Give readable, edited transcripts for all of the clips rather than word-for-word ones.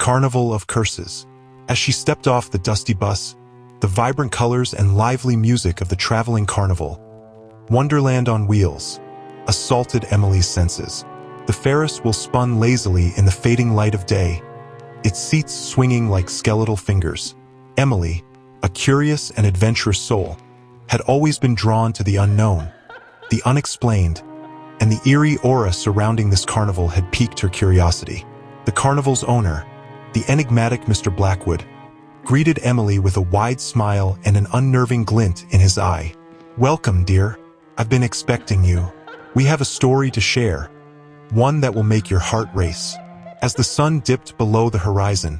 Carnival of Curses. As she stepped off the dusty bus, the vibrant colors and lively music of the traveling carnival, Wonderland on Wheels, assaulted Emily's senses. The Ferris wheel spun lazily in the fading light of day, its seats swinging like skeletal fingers. Emily, a curious and adventurous soul, had always been drawn to the unknown, the unexplained, and the eerie aura surrounding this carnival had piqued her curiosity. The carnival's owner, the enigmatic Mr. Blackwood, greeted Emily with a wide smile and an unnerving glint in his eye. "Welcome, dear. I've been expecting you. We have a story to share, one that will make your heart race." As the sun dipped below the horizon,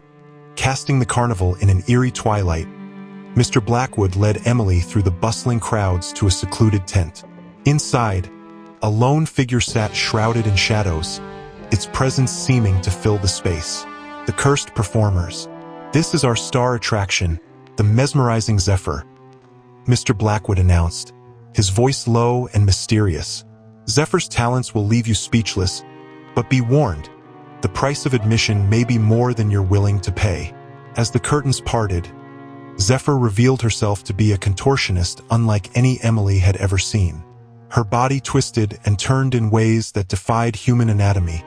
casting the carnival in an eerie twilight, Mr. Blackwood led Emily through the bustling crowds to a secluded tent. Inside, a lone figure sat shrouded in shadows, its presence seeming to fill the space. The cursed performers. "This is our star attraction, the mesmerizing Zephyr," Mr. Blackwood announced, his voice low and mysterious. "Zephyr's talents will leave you speechless, but be warned, the price of admission may be more than you're willing to pay." As the curtains parted, Zephyr revealed herself to be a contortionist unlike any Emily had ever seen. Her body twisted and turned in ways that defied human anatomy,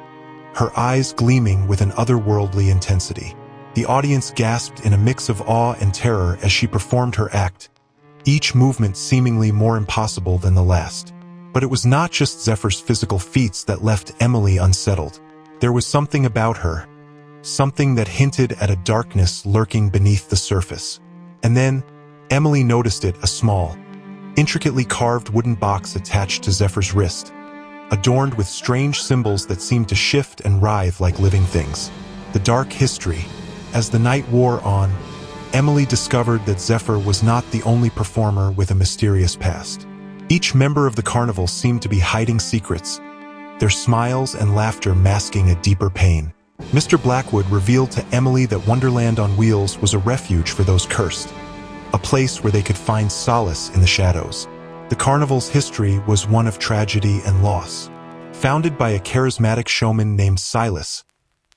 her eyes gleaming with an otherworldly intensity. The audience gasped in a mix of awe and terror as she performed her act, each movement seemingly more impossible than the last. But it was not just Zephyr's physical feats that left Emily unsettled. There was something about her, something that hinted at a darkness lurking beneath the surface. And then, Emily noticed it, a small, intricately carved wooden box attached to Zephyr's wrist, adorned with strange symbols that seemed to shift and writhe like living things. The dark history. As the night wore on, Emily discovered that Zephyr was not the only performer with a mysterious past. Each member of the carnival seemed to be hiding secrets, their smiles and laughter masking a deeper pain. Mr. Blackwood revealed to Emily that Wonderland on Wheels was a refuge for those cursed, a place where they could find solace in the shadows. The carnival's history was one of tragedy and loss. Founded by a charismatic showman named Silas,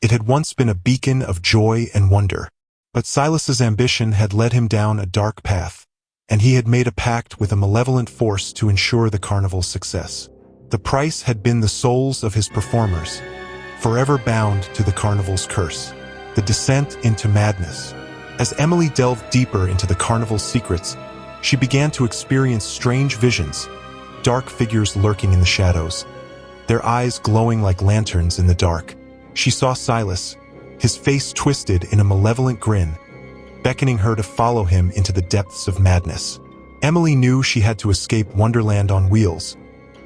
it had once been a beacon of joy and wonder. But Silas's ambition had led him down a dark path, and he had made a pact with a malevolent force to ensure the carnival's success. The price had been the souls of his performers, forever bound to the carnival's curse. The descent into madness. As Emily delved deeper into the carnival's secrets, she began to experience strange visions, dark figures lurking in the shadows, their eyes glowing like lanterns in the dark. She saw Silas, his face twisted in a malevolent grin, beckoning her to follow him into the depths of madness. Emily knew she had to escape Wonderland on Wheels,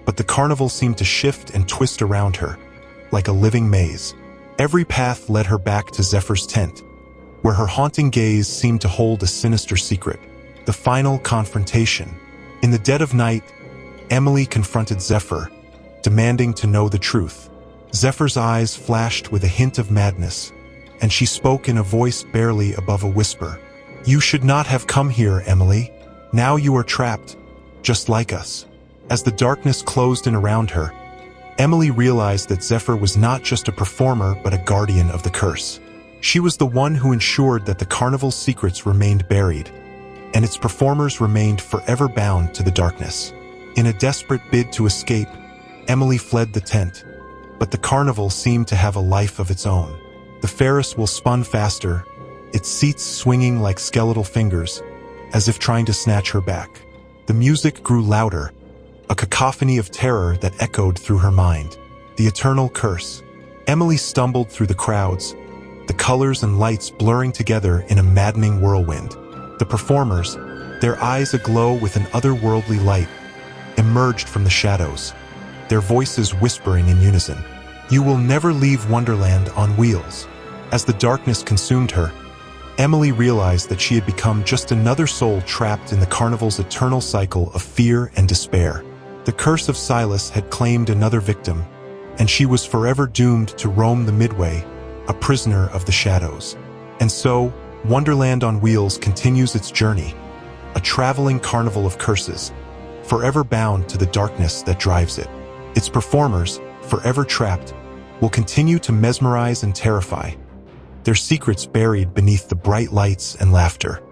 but the carnival seemed to shift and twist around her, like a living maze. Every path led her back to Zephyr's tent, where her haunting gaze seemed to hold a sinister secret. The final confrontation. In the dead of night, Emily confronted Zephyr, demanding to know the truth. Zephyr's eyes flashed with a hint of madness, and she spoke in a voice barely above a whisper. "You should not have come here, Emily. Now you are trapped, just like us." As the darkness closed in around her, Emily realized that Zephyr was not just a performer but a guardian of the curse. She was the one who ensured that the carnival's secrets remained buried, and its performers remained forever bound to the darkness. In a desperate bid to escape, Emily fled the tent, but the carnival seemed to have a life of its own. The Ferris wheel spun faster, its seats swinging like skeletal fingers, as if trying to snatch her back. The music grew louder, a cacophony of terror that echoed through her mind. The eternal curse. Emily stumbled through the crowds, the colors and lights blurring together in a maddening whirlwind. The performers, their eyes aglow with an otherworldly light, emerged from the shadows, their voices whispering in unison. "You will never leave Wonderland on Wheels." As the darkness consumed her, Emily realized that she had become just another soul trapped in the carnival's eternal cycle of fear and despair. The curse of Silas had claimed another victim, and she was forever doomed to roam the Midway, a prisoner of the shadows. And so, Wonderland on Wheels continues its journey, a traveling carnival of curses, forever bound to the darkness that drives it. Its performers, forever trapped, will continue to mesmerize and terrify, their secrets buried beneath the bright lights and laughter.